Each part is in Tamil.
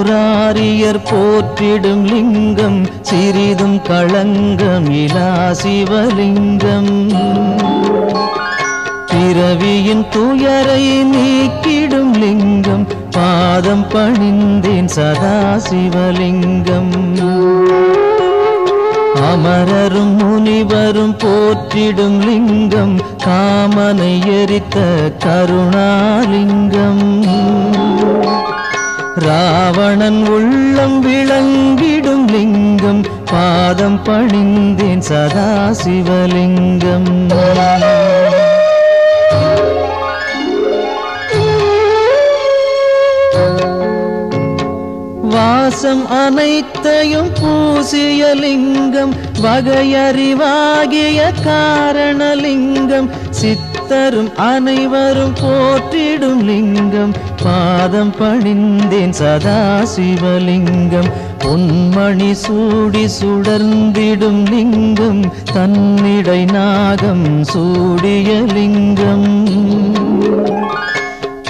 மூராரியர் போற்றிடும் லிங்கம் சிறிதும் களங்கம் இலா சிவலிங்கம். பிறவியின் துயரை நீக்கிடும் லிங்கம் பாதம் பணிந்தேன் சதா சிவலிங்கம். அமரரும் முனிவரும் போற்றிடும் லிங்கம் காமனை எரித்த கருணாலிங்கம். ராவணன் உள்ளம் விளங்கிடும் லிங்கம் பாதம் பணிந்தேன் சதா சிவலிங்கம். வாசம் அனைத்தையும் பூசிய லிங்கம் வகையறிவாகிய காரணலிங்கம். சித்தரும் அனைவரும் போற்றிடும் லிங்கம் பாதம் பணிந்தேன் சதா சிவலிங்கம். பொன்மணி சூடி சுடர்ந்திடும் லிங்கம் தன்னிடை நாகம் சூடிய லிங்கம்.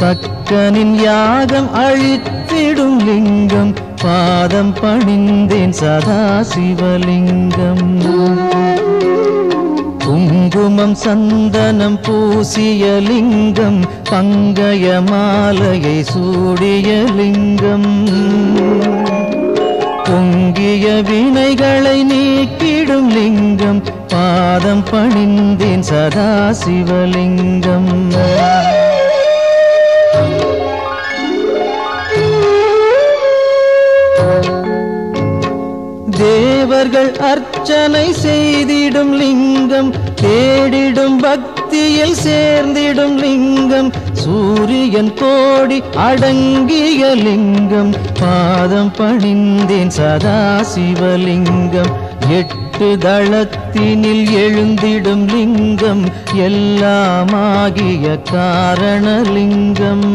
தக்கனின் யாகம் அழித்திடும் லிங்கம் பாதம் பணிந்தேன் சதா சிவலிங்கம். குங்குமம் சந்தனம் பூசிய லிங்கம் பங்கய மாலையை சூடிய லிங்கம். பொங்கிய வினைகளை நீக்கிடும் லிங்கம் பாதம் பணிந்தேன் சதா சிவலிங்கம். தேவர்கள் அர்ச்சனை செய்திடும் லிங்கம் தேடிடும் பக்தியில் சேர்ந்திடும் லிங்கம். சூரியன் கோடி அடங்கிய லிங்கம் பாதம் பணிந்தேன் சதா சிவலிங்கம். 8 தளத்தினில் எழுந்திடும் லிங்கம் எல்லாமாகிய காரணலிங்கம்.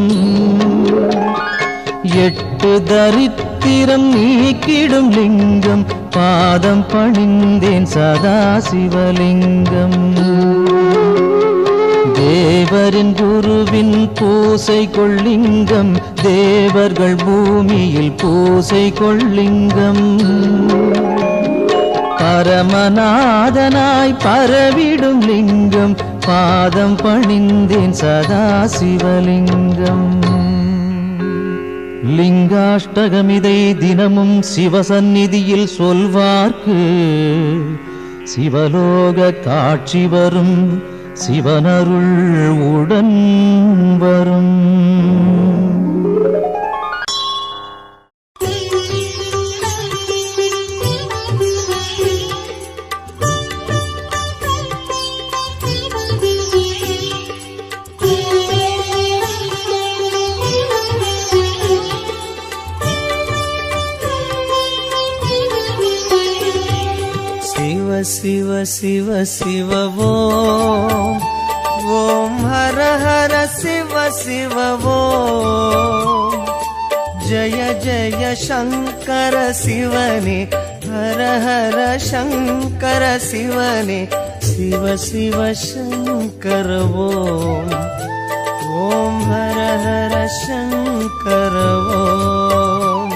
8 தரித்திரம் நீக்கிடும் லிங்கம் பாதம் பணிந்தேன் சதா சிவலிங்கம். தேவரின் குருவின் பூசை கொள்ளிங்கம் தேவர்கள் பூமியில் பூசை கொள்ளிங்கம். பரமநாதனாய் பரவிடும் லிங்கம் பாதம் பணிந்தேன் சதா சிவலிங்கம். லிங்காஷ்டகமிதை தினமும் சிவசந்நிதியில் சொல்வார்க்கு சிவலோக காட்சி வரும் சிவனருள் உடன் வரும். शिव शिव शिव ओम ओम हर हर शिव शिव ओम जय जय शंकर शिवने हर हर शंकर शिवने शिव शिव शंकर ओम ओम हर हर शंकर ओम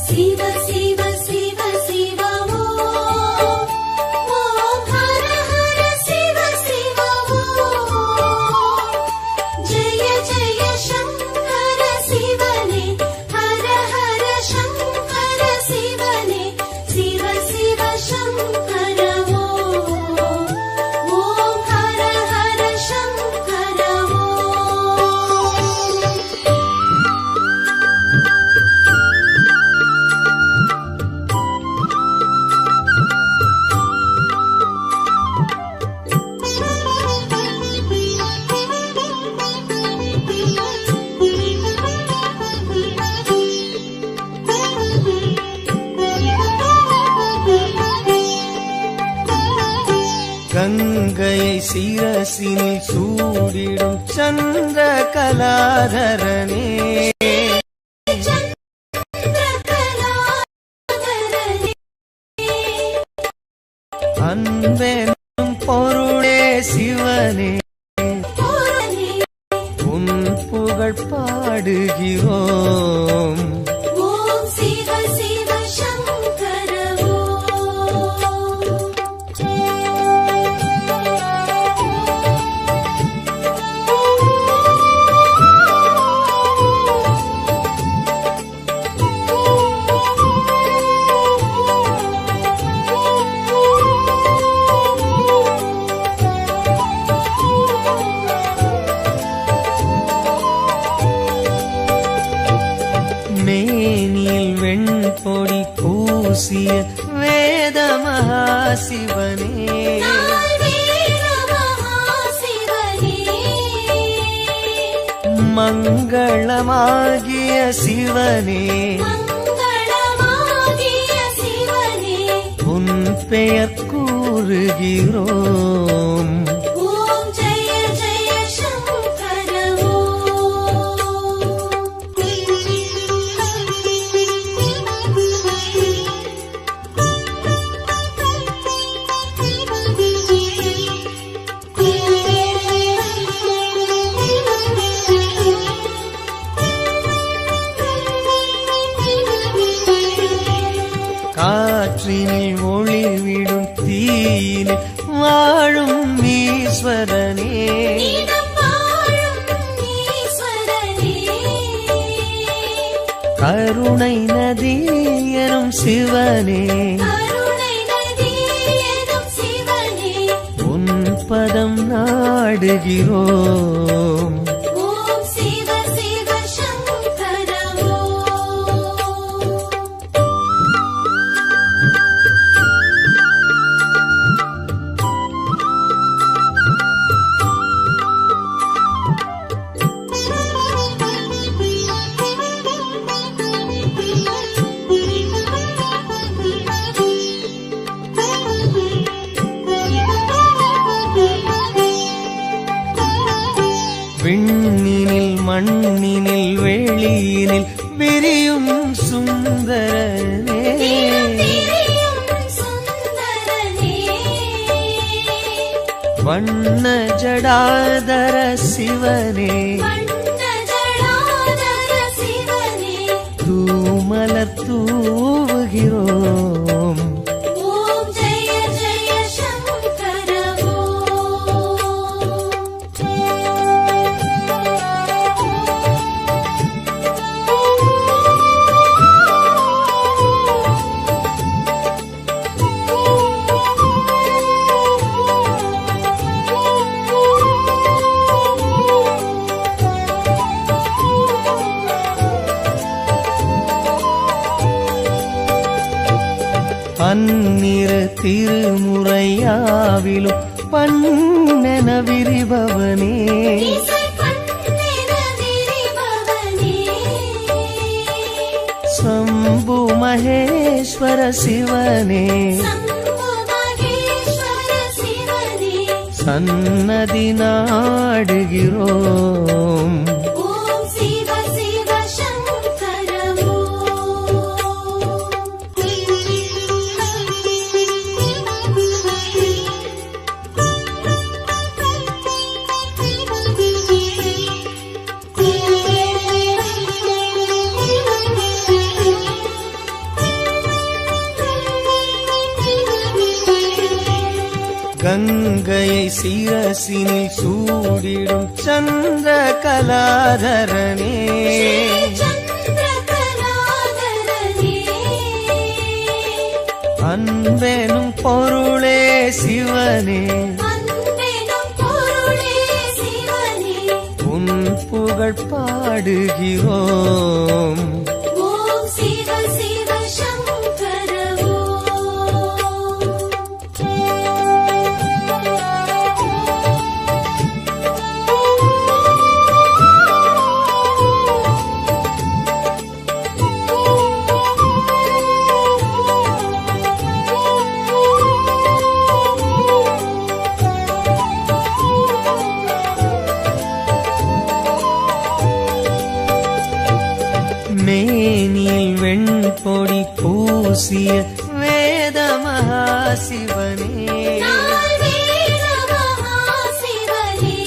शिव शिव शिव शिव ओम हर हर शिव शिव जय जय शंकर शिवने हर हर शंकर शिवने शिव शिव शंकर ओम हर हर शंकर கங்கையை சிரசினில் சூடிடும் சந்திர கலாதரனே அன்பெனும் பொருளே சிவனே உன் புகழ் பாடுகிறோம் வேத மகாசிவனே நால்வேத மகாசிவனே மங்களமாகிய சிவனே மங்களமாகிய சிவனே உன் பெயர் கூறுகிறோம். ஓம் ஜெய ஜெய சங்கர காற்றினில் ஒளிவிடும் தீயினில் வாழும் ஈஸ்வரனே நீதம் வாழும் ஈஸ்வரனே கருணை நதி எனும் சிவனே கருணை நதி எனும் சிவனே உன் பதம் நாடுகிறோம். ஓம் சிவ சிவ சங்கர விண்ணினில் மண்ணினில் வெளியினில் விரியும் சுந்தரனே திரியும் சுந்தரனே வண்ண ஜடாதர சிவனே வண்ண ஜடாதர சிவனே தூமலர் தூவுகிறோம். ஓம் ஜெய ஜெய சங்கர பன்னிரு திருமுறையாவிலும் பண்ணென விரிபவனே இசை பண்ணென விரிபவனே சம்பு மகேஸ்வர சிவனே சம்பு மகேஸ்வர சிவனே சன்னதி நாடுகிறோம். ஓம் சிவ சிவ சங்கர கங்கையை சிரசினில் சூடிடும் சந்திர கலாதரனே சந்திரகலாதரனே அன்பெனும் பொருளே சிவனே அன்பெனும் பொருளே சிவனே உன் புகழ் பாடுகிறோம். ஓம் சிவ சிவ சங்கர மேனில் வெண்பொடி பூசிய வேத மகாசிவனே நால்வேத மகாசிவனே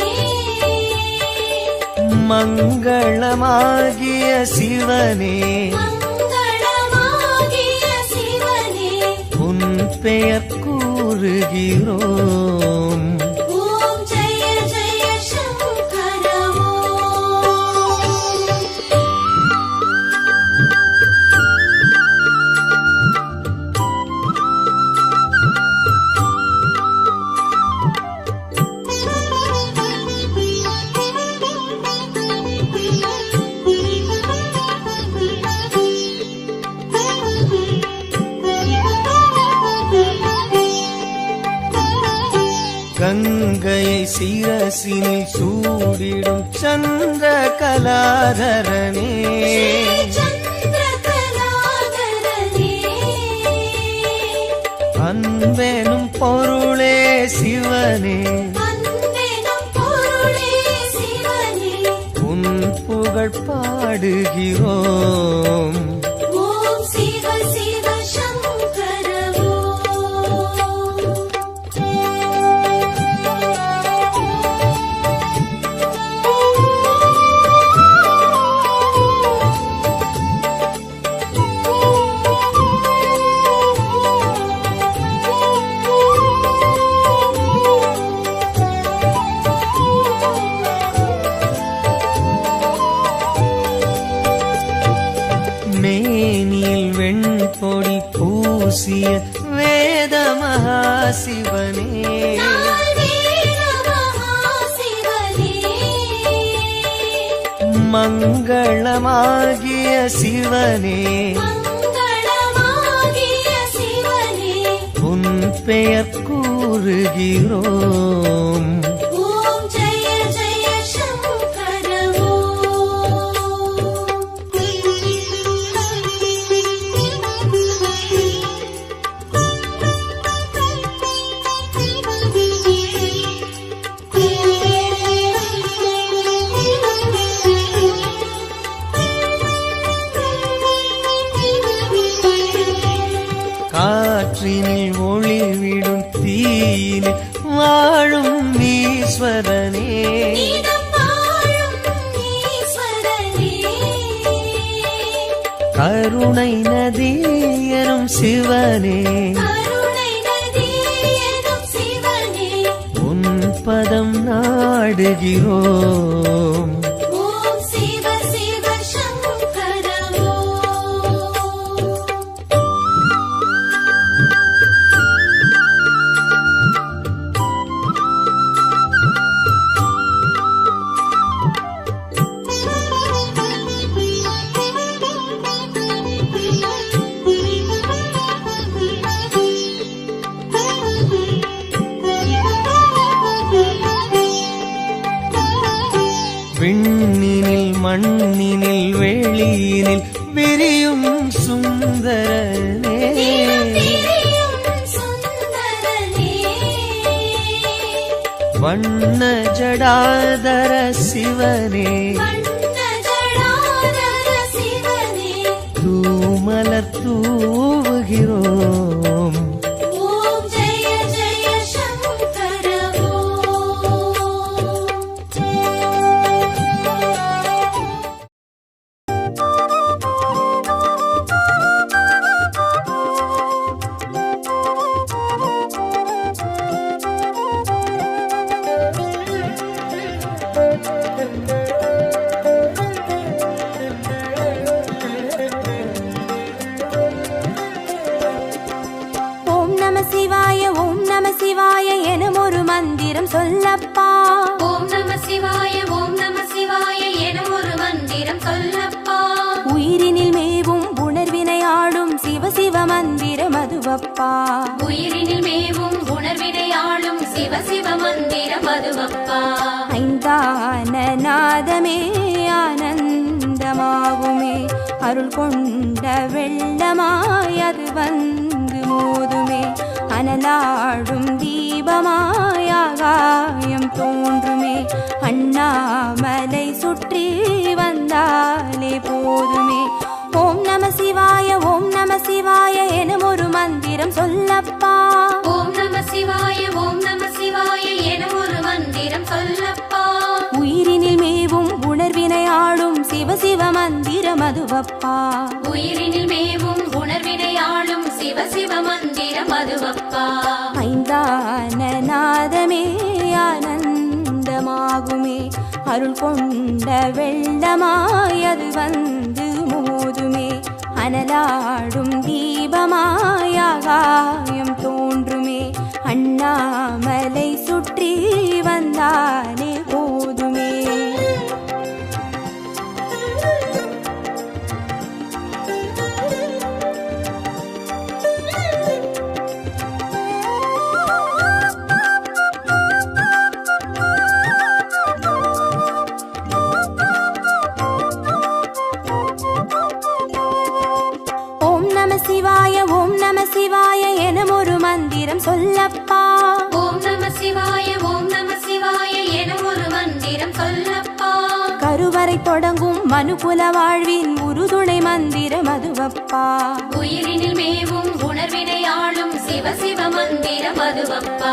மங்களமாகிய சிவனே மங்களமாகிய சிவனே உன் பெயர் கூறுகிறோம். ஓம் ஜெய ஜெய சங்கர கங்கையை சிரசினில் சூடிடும் சந்திர கலாதரனே சந்திரகலாதரனே அன்பெனும் பொருளே சிவனே அன்பெனும் பொருளே சிவனே உன் புகழ் பாடுகிறோம் ஓம் சிவ சிவ சங்கர மேனியில் வெண்பொடி பூசிய வேத மகாசிவனே மங்களமாகிய சிவனே உன் பெயர் கூறுகிறோம் ஓம் ஜெய ஜெய சங்கர காற்றினில் ஒளிவிடும் தீயினில் வாழும் ஈஸ்வரனே நீதம் வாழும் ஈஸ்வரனே கருணை நதி எனும் சிவனே கருணை நதி எனும் சிவனே உன் பதம் நாடுகிறோம் ஓம் சிவ சிவ சங்கர விண்ணினில் மண்ணினில் வெளியினில் விரியும் சுந்தரனே திரியும் சுந்தரனே வண்ண ஜடாதர சிவனே வண்ண ஜடாதர சிவனே தூமலர் தூவுகிறோம் ஓம் ஜெய ஜெய சங்கர ஓம் நம சிவாய எனும் ஒரு மந்திரம் சொல்லப்பா ஓம் நம சிவாய எனும் ஒரு மந்திரம் சொல்லப்பா உயிரினில் மேவும் உணர்வினை ஆளும் சிவ சிவ மந்திரம் அதுவப்பா உயிரினில் மேவும் உணர்வினை ஆளும் சிவ சிவ மந்திரம் அதுவப்பா ஐந்தான நாதமே ஆனந்தமாகுமே அருள் கொண்ட வெள்ளமாய் அது வந்து மோதுமே அனலாடும் தீபமாய் ஆகாயம் தோன்றுமே அண்ணாமலை சுற்றி வந்தாலே போதுமே ஓம் நம சிவாய எனும் ஒரு மந்திரம் சொல்லப்பா ஓம் நம சிவாய எனும் ஒரு மந்திரம் சொல்லப்பா உயிரினில் மேவும் உணர்வினை ஆளும் சிவ சிவ மந்திரம் அதுவப்பா உயிரினில் மேவும் உணர்வினை ஆளும் சிவ சிவ மந்திரம் அதுவப்பா ஐந்தான நாதமே ஆனந்தமாகுமே அருள் கொண்ட வெள்ளமாய் அது வந்து மோதுமே அனலாடும் தீபமாய் ஆகாயம் தோன்றுமே அண்ணாமலை சுற்றி வந்தாலே போதுமே சொல்லப்பா. ஓம் நம சிவாய ஓம் நம சிவாய என ஒரு மந்திரம் சொல்லப்பா. கருவறை தொடங்கும் மனுகுல வாழ்வின் உறுதுணை மந்திரம் அதுவப்பா. உயிரினில் மேவும் உணர்வினை ஆளும் சிவ சிவ மந்திரம் அதுவப்பா.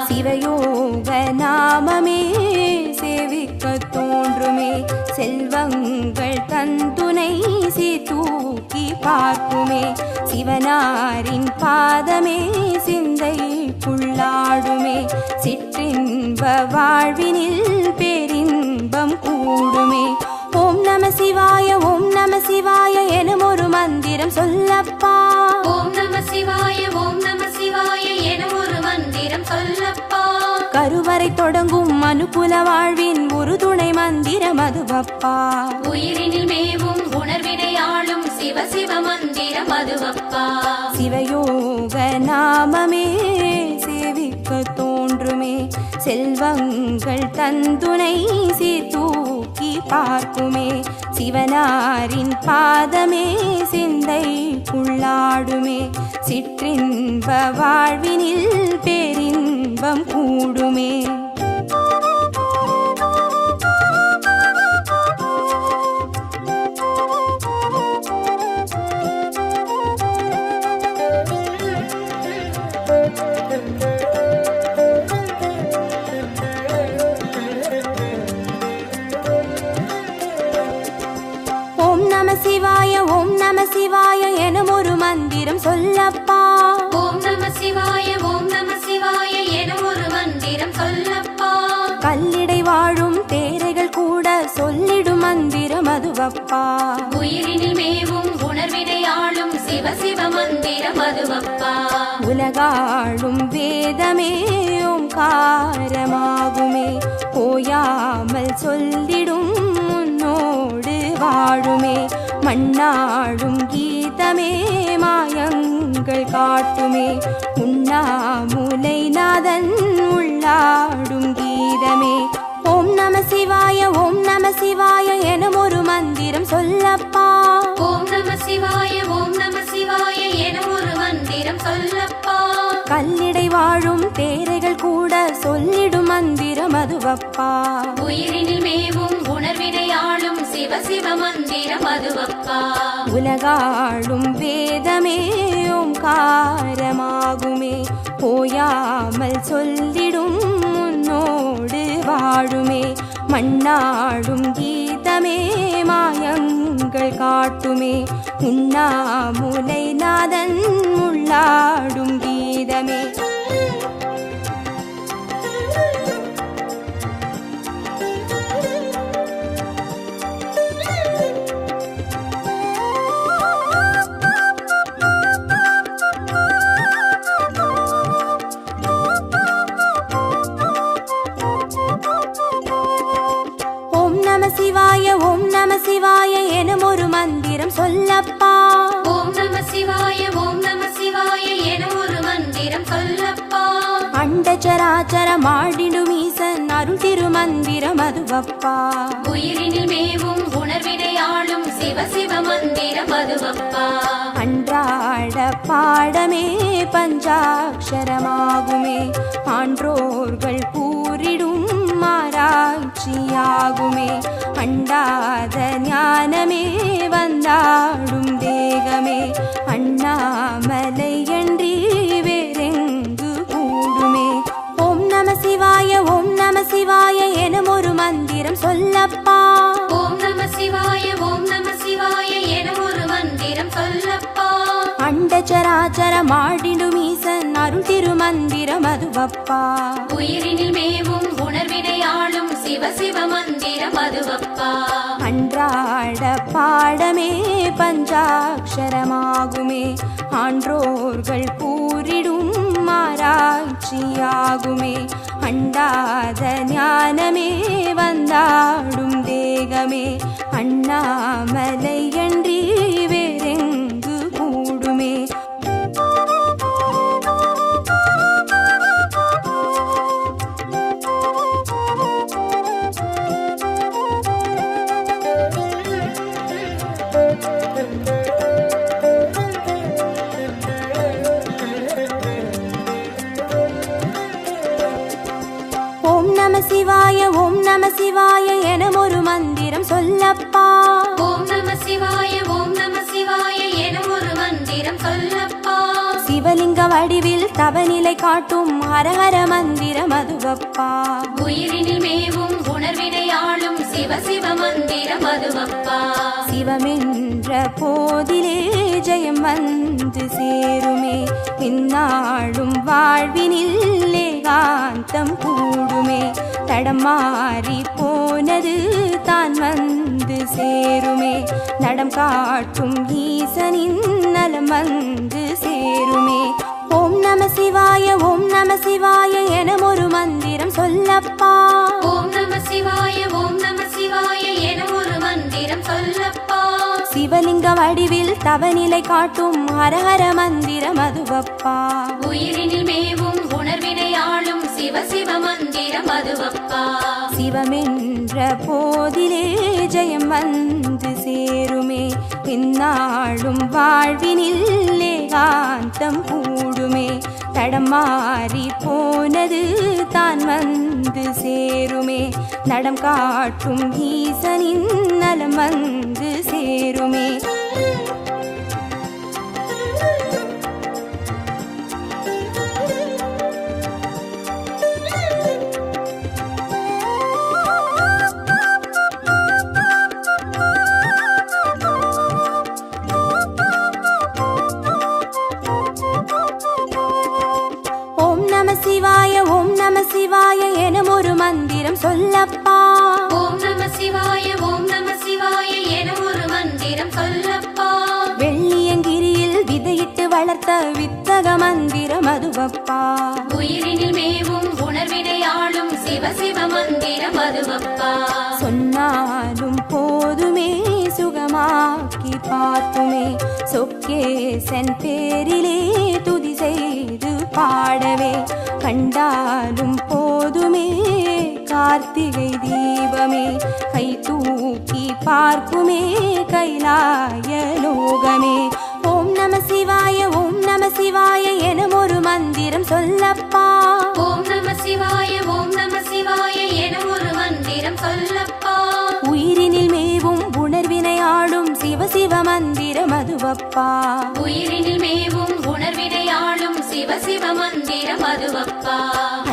சிவயோக நாமமே சேவிக்க தோன்றுமே, செல்வங்கள் தந்துணை சீர்தூக்கி பார்க்குமே. சிவனாரின் பாதமே சிந்தைக்குள்ளாடுமே, சிற்றின்ப வாழ்வினில் பேரின்பம் கூடுமே. ஓம் நம சிவாய ஓம் நம சிவாய எனும் ஒரு மந்திரம் சொல்லப்பா. ஓம் நம சிவாய ஓம் நம சிவாய என ஒரு மந்திரம் சொல்லப்பா. கருவறை தொடங்கும் மனுகுல வாழ்வின் உறுதுணை மந்திரம் அதுவப்பா. உயிரினில் மேவும் உணர்வினை ஆளும் சிவ சிவ மந்திரம் அதுவப்பா. சிவயோக நாமமே சேவிக்க தோன்றுமே, செல்வங்கள் தந்துணை சீர்தூக்கி பார்க்குமே. சிவனாரின் பாதமே சிந்தைக்குள்ளாடுமே, சிற்றின்ப வாழ்வினில் பேரின்பம் கூடுமே. ஓம் நம சிவாய ஓம் நம சிவாய எனும் ஒரு மந்திரம் சொல்லப்பா. ஓம் நம சிவாய ஓம் நம சிவாய என ஒரு மந்திரம் சொல்லப்பா. கல்லிடை வாழும் தேரைகள் கூட சொல்லிடும் மந்திரம் அதுவப்பா. உயிரினில் மேவும் உணர்வினை ஆளும் சிவ சிவ மந்திரம் அதுவப்பா. உலகாளும் வேதமே ஓங்காரமாகுமே, ஓயாமல் சொல்லிடும் உன்னோடு வாழுமே. மண்ணாடும் கீதமே மாயங்கள் காட்டுமே, உண்ணாமுலை நாதன் உள்ளாடும் கீதமே. ஓம் நம சிவாய ஓம் நம சிவாய எனும் ஒரு மந்திரம் சொல்லப்பா. ஓம் நம சிவாய ஓம் நம சிவாய என ஒரு மந்திரம் சொல்லப்பா. கல்லிடை வாழும் தேரைகள் கூட சொல்லிடும் மந்திரம் அதுவப்பா. உயிரினில் மேவும் உணர்வினை ஆளும் சிவ சிவ மந்திரம் அதுவப்பா. உலகாளும் வேதமே ஓங்காரமாகுமே, ஓயாமல் சொல்லிடும் உன்னோடு வாழுமே. மண்ணாடும் கீதமே மாயங்கள் காட்டுமே, உண்ணாமுலை நாதன் உள்ளாடும் கீதமே. ஓம் நம சிவாய ஓம் நம சிவாய எனும் ஒரு மந்திரம் சொல்லப்பா. ஓம் நம சிவாய ஓம் நம சிவாய என ஒரு மந்திரம் சொல்லப்பா. அண்டச்சராச்சர மாடிடும் ஈசன் அருள் திருமந்திரம் அதுவப்பா. உயிரினில் மேவும் உணர்வினை ஆளும் சிவ சிவ மந்திரம் அதுவப்பா. அன்றாட பாடமே பஞ்சாட்சரமாகுமே, ஆன்றோர்கள் கூறிடும் ஆராய்ச்சியாகுமே. அண்டாத ஞானமே வந்தாடும் தேகமே, அண்ணாமலை என்றி வேறெங்கு கூடுமே. ஓம் நம சிவாய ஓம் நம சிவாய எனும் ஒரு மந்திரம் சொல்லப்பா. ஓம் நம சிவாய ஓம் நம சிவாய என ஒரு மந்திரம் சொல்லப்பா. அண்டச்சராச்சர மாடிடும் ஈசன் அருள் திருமந்திரம் அதுவப்பா. உயிரினில் மேவும் உணர்வினை ஆளும் சிவ சிவ மந்திரம் அதுவப்பா. அன்றாட பாடமே பஞ்சாட்சரமாகுமே, ஆன்றோர்கள் கூறிடும் ஆராய்ச்சியாகுமே. அண்டாத ஞானமே வந்தாடும் தேகமே, அண்ணாமலை என்றி வேறெங்கு கூடுமே. சிவாய ஓம் நம சிவாய எனும் ஒரு மந்திரம் சொல்லப்பா. ஓம் நம சிவாய ஓம் நம சிவாய எனும் ஒரு மந்திரம் சொல்லப்பா. சிவலிங்க வடிவில் தவநிலை காட்டும் ஹரஹர மந்திரம் அதுவப்பா. உயிரினில் மேவும் உணர்வினை ஆளும் சிவ சிவ மந்திரம் அதுவப்பா. சிவமென்ற போதிலே ஜெயம் வந்து சேருமே, பின்னாளும் வாழ்வினில் ஏகாந்தம் கூடுமே. தடம் மாறி போனது தான் வந்து சேருமே, நடம் காட்டும் ஈசனின் நலம் வந்து சேருமே. ஓம் நம சிவாய ஓம் நம சிவாய எனும் ஒரு மந்திரம் சொல்லப்பா. ஓம் நம சிவாய ஓம் நம சிவாய எனும் ஒரு மந்திரம் சொல்லப்பா. சிவலிங்க வடிவில் தவநிலை காட்டும் ஹரஹர மந்திரம் அதுவப்பா. உயிரினில் மேவும் உணர்வினை ஆளும் சிவ சிவ மந்திரம் அதுவப்பா. சிவமென்ற போதிலே ஜெயம் வந்து சேருமே, பின்னாளும் வாழ்வினில் ஏகாந்தம் கூடுமே. தடம் மாறி போனது தான் வந்து சேருமே, நடம் காட்டும் ஈசனின் நலம் வந்து சேருமே. சிவாய ஓம் நம சிவாய எனும் ஒரு மந்திரம் சொல்லப்பா. ஓம் நம சிவாய ஓம் நம சிவாய எனும் ஒரு மந்திரம் சொல்லப்பா. வெள்ளியங்கிரியில் விதையிட்டு வளர்த்த வித்தக மந்திரம் அதுவப்பா. உயிரினில் மேவும் உணர்வினை ஆளும் சிவ சிவ மந்திரம் அதுவப்பா. சொன்னாலும் போதுமே சுகமாக்கி பார்த்துமே, சொக்கேசன் பேரிலே துதி செய்து பாடவே. கண்டாலும் போதுமே கார்த்திகை தீபமே, கை தூக்கி பார்க்குமே கைலாய லோகமே. ஓம் நம சிவாய ஓம் நம சிவாய எனும் ஒரு மந்திரம் சொல்லப்பா. ஓம் நம சிவாய ஓம் நம சிவாய எனும் ஒரு மந்திரம் சொல்லப்பா. உயிரினில் மேவும் உணர்வினை ஆளும் சிவ சிவ மந்திரம் அதுவப்பா. உயிரினில் மேவும் உணர்வினை ஆளும் சிவ சிவ மந்திரம் அதுவப்பா.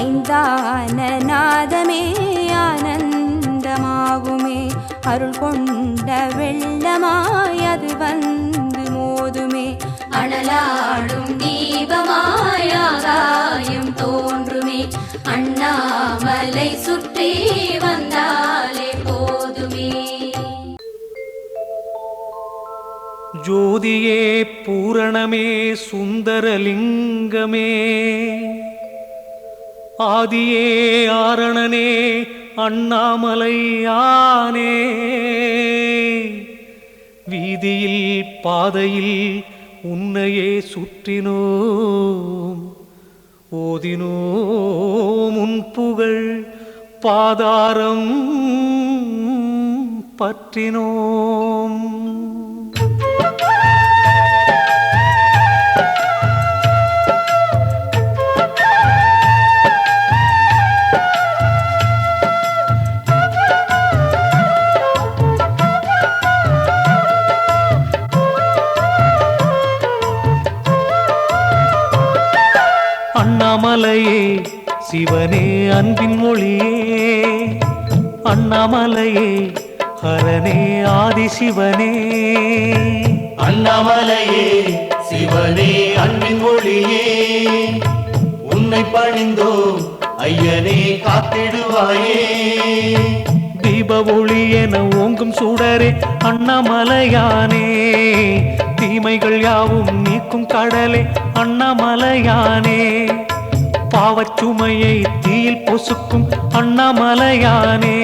ஐந்தான நாதமே ஆனந்தமாகுமே, அருள் கொண்ட வெள்ளமாய் அது வந்து மோதுமே. அனலாடும் தீபமாய் ஆகாயம் தோன்றுமே, அண்ணாமலை சுற்றி வந்தாலே போதுமே. ஜோதியே பூரணமே சுந்தரலிங்கமே, ஆதியே ஆரணனே அண்ணாமலையானே. வீதியில் பாதையில் உன்னையே சுற்றினோம், ஓதினோம் உன் புகழ் பாதாரம் பற்றினோம். அண்ணாமலையே சிவனே அன்பின் மொழியே, அண்ணாமலையே ஹரனே ஆதிசிவனே. அண்ணாமலையே சிவனே அன்பின் மொழியே, உன்னை பணிந்தோம் ஐயனே காத்திடுவாயே. தீப ஒளி என ஓங்கும் சுடரே அண்ணாமலையானே, தீமைகள் யாவும் நீக்கும் கடலே அண்ணாமலையானே. பாவச்சுமையை தீயில் பொசுக்கும் அண்ணாமலையானே,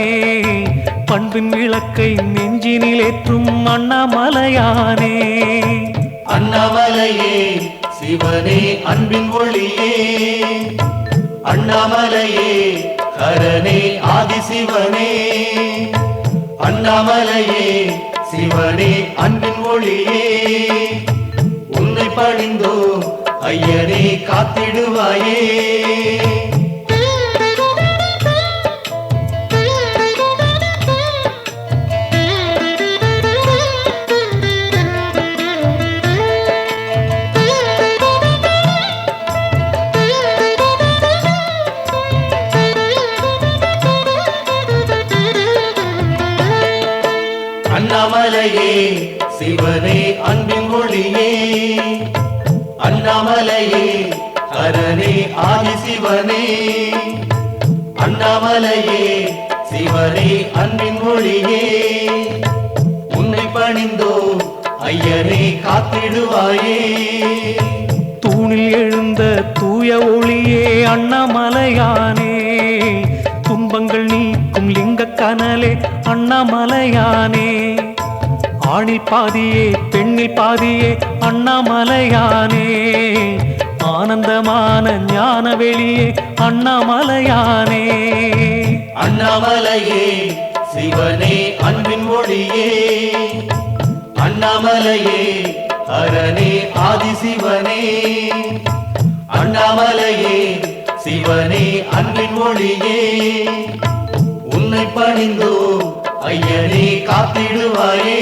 பண்பின் விளக்கை நெஞ்சினில் ஏற்றும் அண்ணாமலையானே. அண்ணாமலையே சிவனே அன்பின் ஒளியே, அண்ணாமலையே ஹரனே ஆதிசிவனே. அண்ணாமலையே சிவனே அன்பின் ஒளியே, உன்னை பணிந்தோம் ஐயனே காத்திடுவாயே. அண்ணாமலையே சிவனே அன்பின் ஒளியே அண்ணாமலையே ஹரனே ஆதிசிவனே அண்ணாமலையே சிவனே அன்பின் ஒளியே உன்னை பணிந்தோ ஐயனே காத்திடுவாயே தூணில் எழுந்த தூய ஒளியே அண்ணாமலையானே துன்பங்கள் நீக்கும் லிங்க கனலே அண்ணாமலையானே ஆணில் பாதியே பெண்ணில் பாதியே அண்ணாமலையானே ஆனந்தமான ஞான வெளியே அண்ணாமலையானே அண்ணாமலையே சிவனே அன்பின் ஒளியே அண்ணாமலையே ஹரனே ஆதிசிவனே அண்ணாமலையே சிவனே அன்பின் ஒளியே உன்னை பணிந்தோ ஐயனே காத்திடுவாயே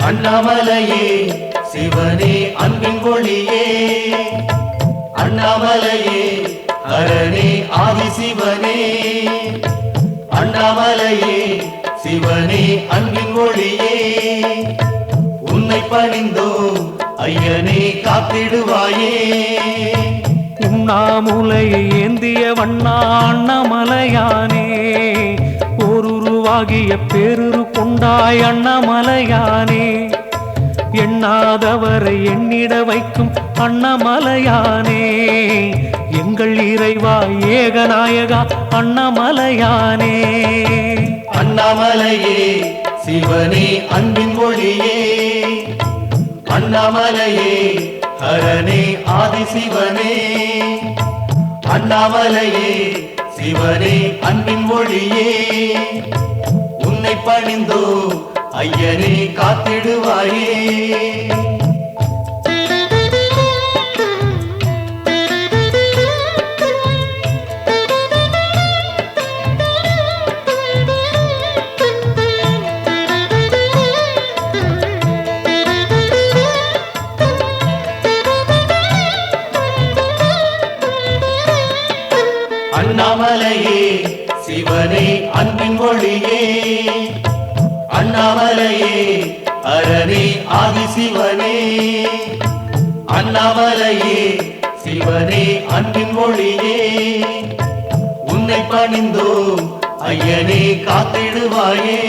அண்ணாமலையே சிவனே அன்பின் ஒளியே அண்ணாமலையே ஹரனே ஆதிசிவனே அண்ணாமலையே சிவனே அன்பின் ஒளியே உன்னை பணிந்தோ ஐயனே காத்திடுவாயே உண்ணாமுலையை ஏந்திய வண்ணா அண்ணாமலையானே ஓருருவாகிய பேருரு கொண்டாய் அண்ணாமலையானே எண்ணாதவரை எண்ணிட வைக்கும் அண்ணாமலையானே எங்கள் இறைவா ஏகநாயகா அண்ணாமலையானே அண்ணாமலையே சிவனே அன்பின் ஒளியே அண்ணாமலையே ஹரனே ஆதிசிவனே அண்ணாமலையே சிவனே அன்பின் ஒளியே உன்னை பணிந்தோ ஐயனே காத்திடுவாயே அண்ணாமலையே சிவனே அன்பின் ஒளியே அண்ணாமலையே ஹரனே ஆதிசிவனே அண்ணாமலையே சிவனே அன்பின் ஒளியே உன்னை பணிந்தோ ஐயனே காத்திடுவாயே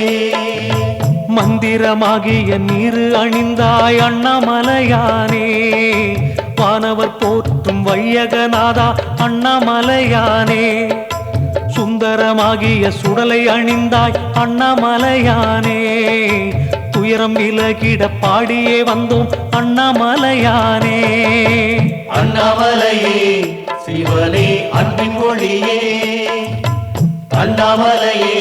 மந்திரமாகிய நீரு அணிந்தாய் அண்ணாமலையானே வானவர் போற்றும் வையகநாதா அண்ணாமலையானே சுந்தரமாகிய சுடலை அணிந்தாய் அண்ணாமலையானே துயரம் விலகிட பாடியே வந்தோம் அண்ணாமலையானே அண்ணாமலையே சிவனே அன்பின் ஒளியே அண்ணாமலையே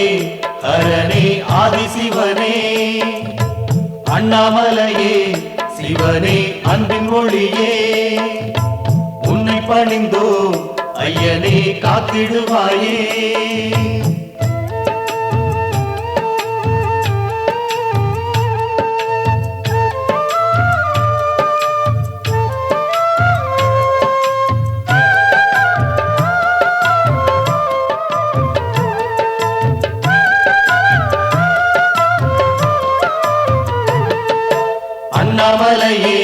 ஹரனே ஆதிசிவனே அண்ணாமலையே சிவனே அன்பின் ஒளியே உன்னை பணிந்தோ ஐயனே காத்திடுவாயே அண்ணாமலையே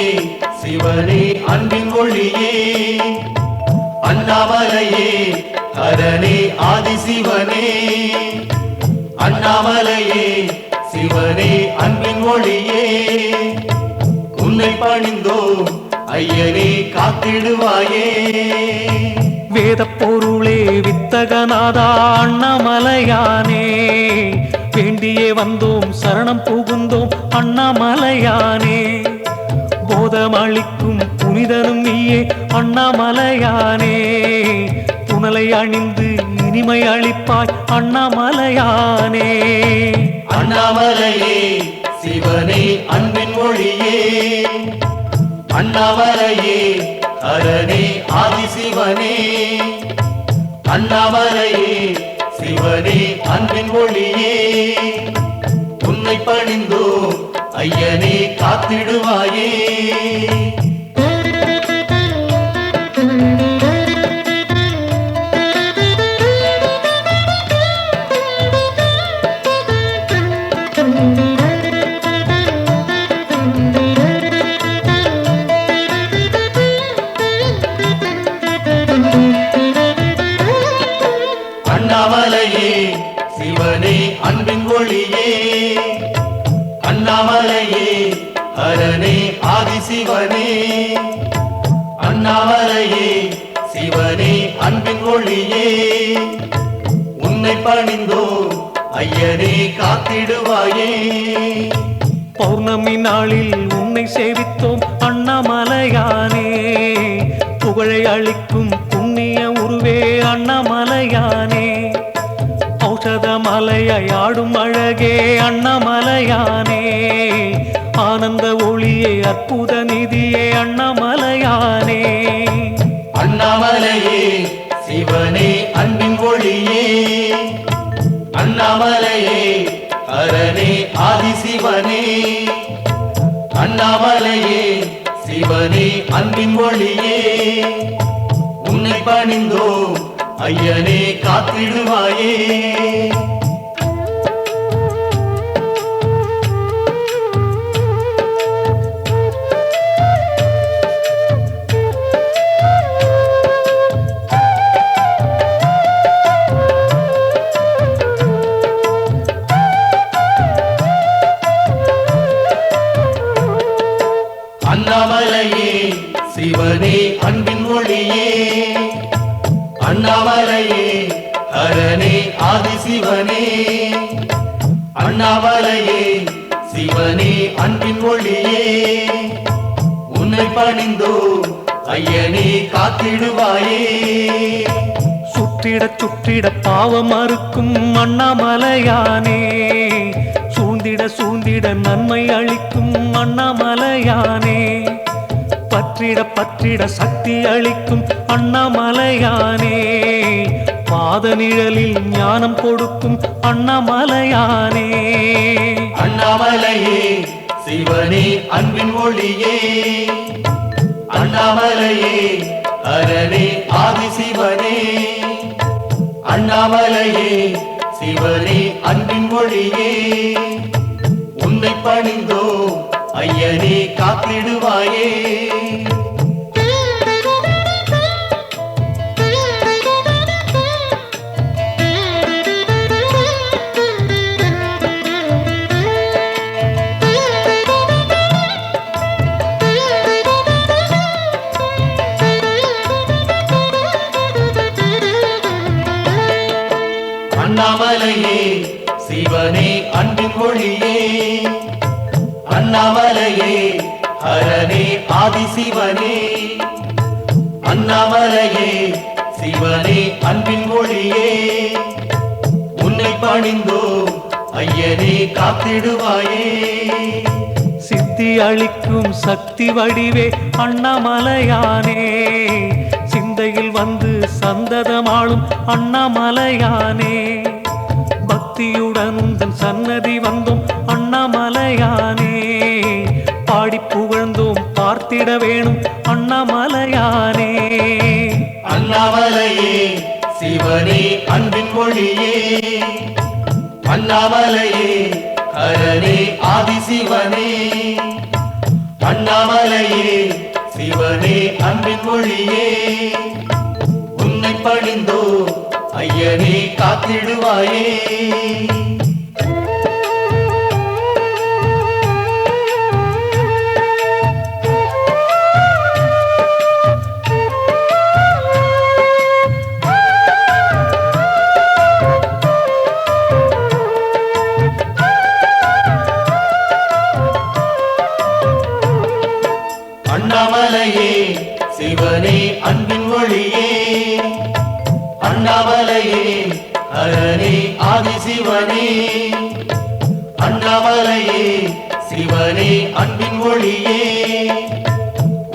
சிவனே அன்பின் ஒளியே அண்ணாமலையே ஹரனே ஆதிசிவனே அண்ணாமலையே சிவனே அன்பின் ஒளியே உன்னை பணிந்தோ ஐயனே காத்திடுவாயே வேத பொருளே வித்தகநாதா அண்ணாமலையானே வேண்டியே வந்தோம் சரணம் புகுந்தோம் அண்ணாமலையானே போதமளிக்கும் புனிதனும் நீயே அண்ணாமலையானே புனலை அணிந்து இனிமை அளிப்பாய் அண்ணாமலையானே அண்ணாமலையே சிவனே அன்பின் ஒளியே அண்ணாமலையே ஹரனே ஆதிசிவனே அண்ணாமலையே சிவனே அன்பின் ஒளியே உன்னை பணிந்தோம் ஐயனே காத்திடுவாயே அண்ணாமலையே சிவனே அன்பின் ஒளியே அண்ணாமலையே ஹரனே ஆதிசிவனே அண்ணாமலையே சிவனே அன்பின் ஒளியே உன்னை பணிந்தோம் ஐயனே காத்திடுவாயே பௌர்ணமி நாளில் உன்னை சேவித்தோம் அண்ணாமலையானே புகழை அளிக்கும் புண்ணிய உருவே அண்ணாமலையானே ஔஷத மலையை ஆடும் அழகே அண்ணாமலையானே ஆனந்த ஒளியே அற்புத நிதியே அண்ணாமலையானே அண்ணாமலையே சிவனே அன்பின் ஒளியே அண்ணாமலையே ஹரனே ஆதிசிவனே அண்ணாமலையே சிவனே அன்பின் ஒளியே உன்னை பணிந்தோம் ஐயனே காத்திடுவாயே அண்ணாமலையே சிவனே அன்பின் ஒளியே அண்ணாமலையே ஹரனே ஆதிசிவனே அண்ணாமலையே சிவனே அன்பின் ஒளியே உன்னை பணிந்தோம் ஐயனே காத்திடுவாயே சுற்றிட சுற்றிட பாவம் அறுக்கும் அண்ணாமலையானே சூழ்ந்திட சூழ்ந்திட நன்மை அளிக்கும் அண்ணாமலையானே பற்றிட பற்றிட சக்தி அளிக்கும் அண்ணாமலையானே பாத நிழலில் ஞானம் கொடுக்கும் அண்ணாமலையானே அண்ணாமலையே சிவனே அன்பின் ஒளியே அண்ணாமலையே ஹரனே ஆதிசிவனே அண்ணாமலையே சிவனே அன்பின் ஒளியே உன்னை பணிந்தோம் ஐயனே காத்திடுவாயே அண்ணாமலையே சிவனே அன்பின் ஒளியே அண்ணாமலையே ஹரனே ஆதிசிவனே அண்ணாமலையே சிவனே அன்பின் ஒளியே உன்னை பணிந்தோம் ஐயனே காத்திடுவாயே சித்தி அளிக்கும் சக்தி வடிவே அண்ணாமலையானே சிந்தையில் வந்து சந்ததமாளும் அண்ணாமலையானே பக்தியுடன் உந்தன் சன்னதி வந்தோம் அண்ணாமலையானே பாடி புகழ்ந்தோம் பார்த்திட வேணும் அண்ணாமலையானே அண்ணாமலையே சிவனே அன்பின் ஒளியே அண்ணாமலையே ஹரனே ஆதிசிவனே அண்ணாமலையே சிவனே அன்பின் ஒளியே உன்னை பணிந்தோம் ஐயனே காத்திடுவாயே அண்ணாமலையே சிவனே அன்பின் ஒளியே அண்ணாமலையே ஹரனே ஆதிசிவனே அண்ணாமலையே சிவனே அன்பின் ஒளியே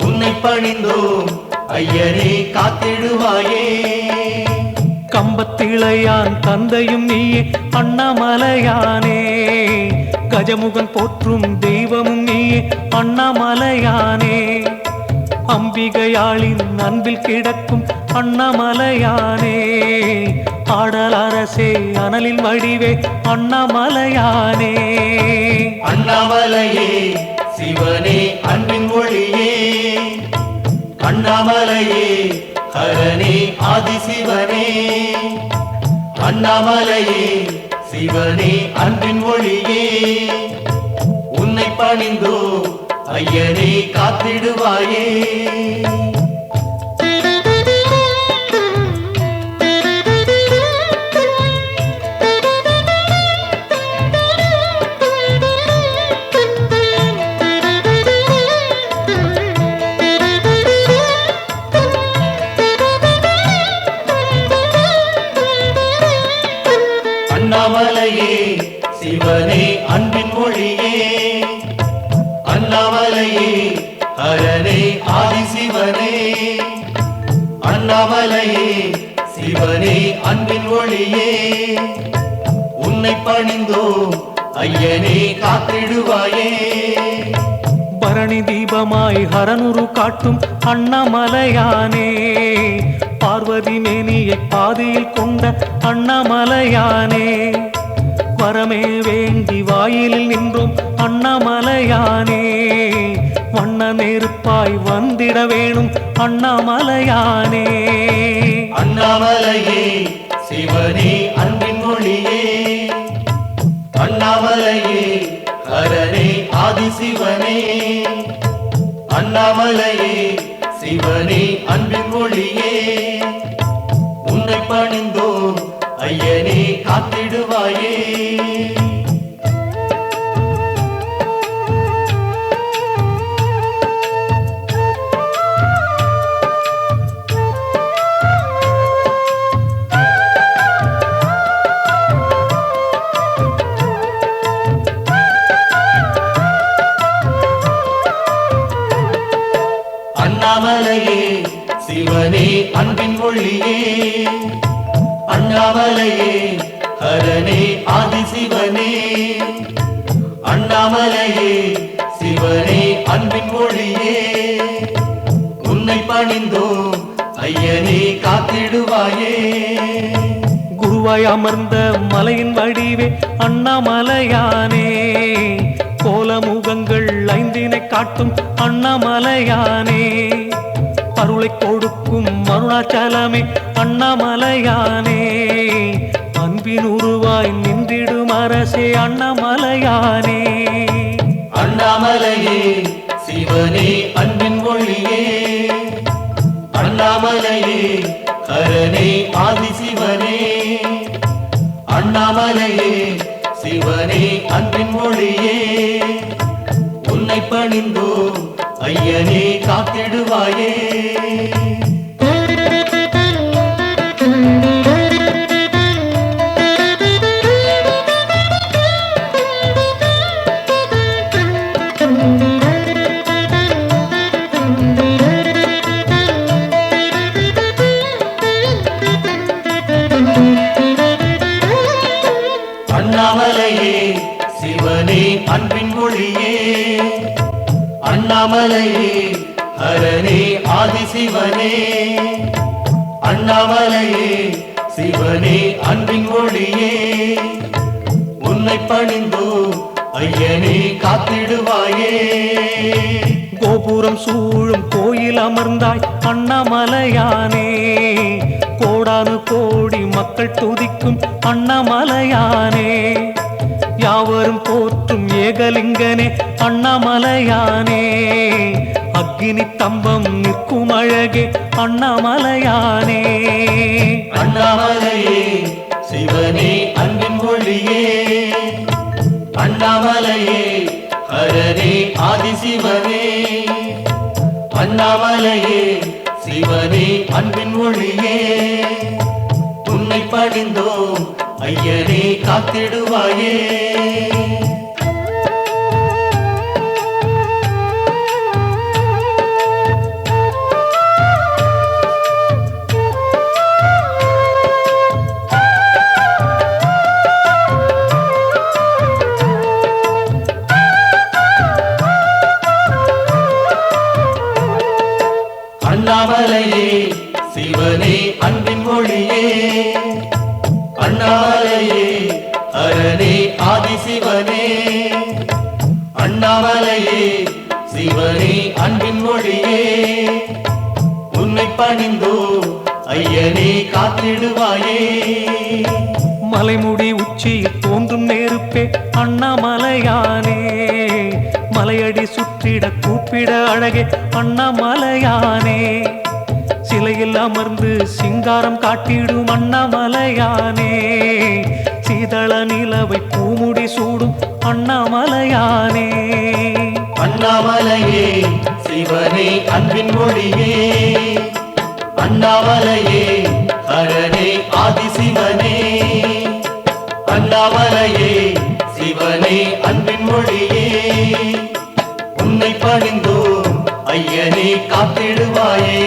உன்னை பணிந்தோம் ஐயனே காத்திடுவாயே கம்பத்திளையான் தந்தையும் நீயே அண்ணாமலையானே கஜமுகன் போற்றும் தெய்வமும் நீயே அண்ணாமலையானே அம்பிகையாளின் அன்பில் கிடக்கும் அண்ணாமலையானே ஆடல் அரசே அனலின் வடிவே அண்ணாமலையானே அண்ணாமலையே சிவனே அன்பின் ஒளியே அண்ணாமலையே ஹரனே ஆதிசிவனே அண்ணாமலையே சிவனே அன்பின் ஒளியே உன்னை பணிந்தோ ஐயனே காத்திடுவாயே அண்ணாமலையே சிவனே அன்பின் மொழியே அண்ணாமலையே ஹரனே ஆதிசிவனே அண்ணாமலையே சிவனே அன்பின் ஒளியே உன்னை பணிந்தோ ஐயனே காத்திடுவாயே பரணி தீபமாய் ஹரனுரு காட்டும் அண்ணாமலையானே பார்வதி மேனியை பாதியில் கொண்ட அண்ணாமலையானே வரமே வேண்டி வாயிலில் நின்றோம் அண்ணாமலையானே வண்ண நெருப்பாய் வந்திட வேணும் அண்ணாமலையானே அண்ணாமலையே சிவனே அன்பின் மொழியே அண்ணாமலையே ஹரனே ஆதிசிவனே அண்ணாமலையே சிவனே அன்பின் மொழியே உன்னை பணிந்தோ ஐயனே காத்திடுவாயே அண்ணாமலையே சிவனே அன்பின் ஒளியே அண்ணாமலையே ஹரனே ஆதிசிவனே அண்ணாமலையே சிவனே அன்பின் ஒளியே உன்னை பணிந்தோ ஐயனே காத்திடுவாயே குருவாய் அமர்ந்த மலையின் வடிவே அண்ணாமலையானே கோலமுகங்கள் ஐந்தினை காட்டும் அண்ணாமலையானே அருளை கொடுக்கும் அருணாச்சலமே அண்ணாமலையானே அன்பின் உருவாய் நின்றிடும் அரசே அண்ணாமலையானே அண்ணாமலையே சிவனே அன்பின் ஒளியே அண்ணாமலையே ஹரனே ஆதிசிவனே அண்ணாமலையே சிவனே அன்பின் மொழியே உன்னை பணிந்தோ ஐயனே காத்திடுவாயே அண்ணாமலையே சிவனே அன்பின் மொழியே அண்ணாமலையே ஹரனே ஆதிசிவனே அண்ணாமலையே சிவனே அன்பின் மொழியே உன்னை பணிந்தோ ஐயனே காத்திடுவாயே கோபுரம் சூழும் கோயில் அமர்ந்தாய் அண்ணாமலையானே கோடானு கோடி மக்கள் துதிக்கும் அண்ணாமலையானே யாவரும் போற்றும் ஏகலிங்கனே அண்ணாமலையானே அக்கினி தம்பம் நிற்கும் அழகே அண்ணாமலையானே அண்ணாமலையே சிவனே அன்பின் மொழியே அண்ணாமலையே ஹரனே ஆதிசிவனே அண்ணாமலையே சிவனே அன்பின் மொழியே உன்னை பணிந்தோ ஐயனே காத்திடுவாயே அண்ணாமலையே சிவனே அன்பின் மொழியே அண்ணாமலையே ஹரனே ஆதிசிவனே அண்ணாமலையே சிவனே அன்பின் மொழியே உன்னை பணிந்தோ ஐயனே காத்திடுவாயே மலைமுடி உச்சியில் தோன்றும் நெருப்பே அண்ணாமலையானே மலையடி சுற்றிட கூப்பிட அழகே அண்ணாமலையானே சிலையில் அமர்ந்து சிங்காரம் காட்டிடும் அண்ணாமலையானே சீதள நிலவை பூமுடி சூடும் அண்ணாமலையானே அண்ணாமலையே சிவனே அன்பின் மொழியே அண்ணாமலையே ஹரனே ஆதிசிவனே அண்ணாமலையே சிவனே அன்பின் மொழியே உன்னை பணிந்தோ ஐயனே காத்திடுவாயே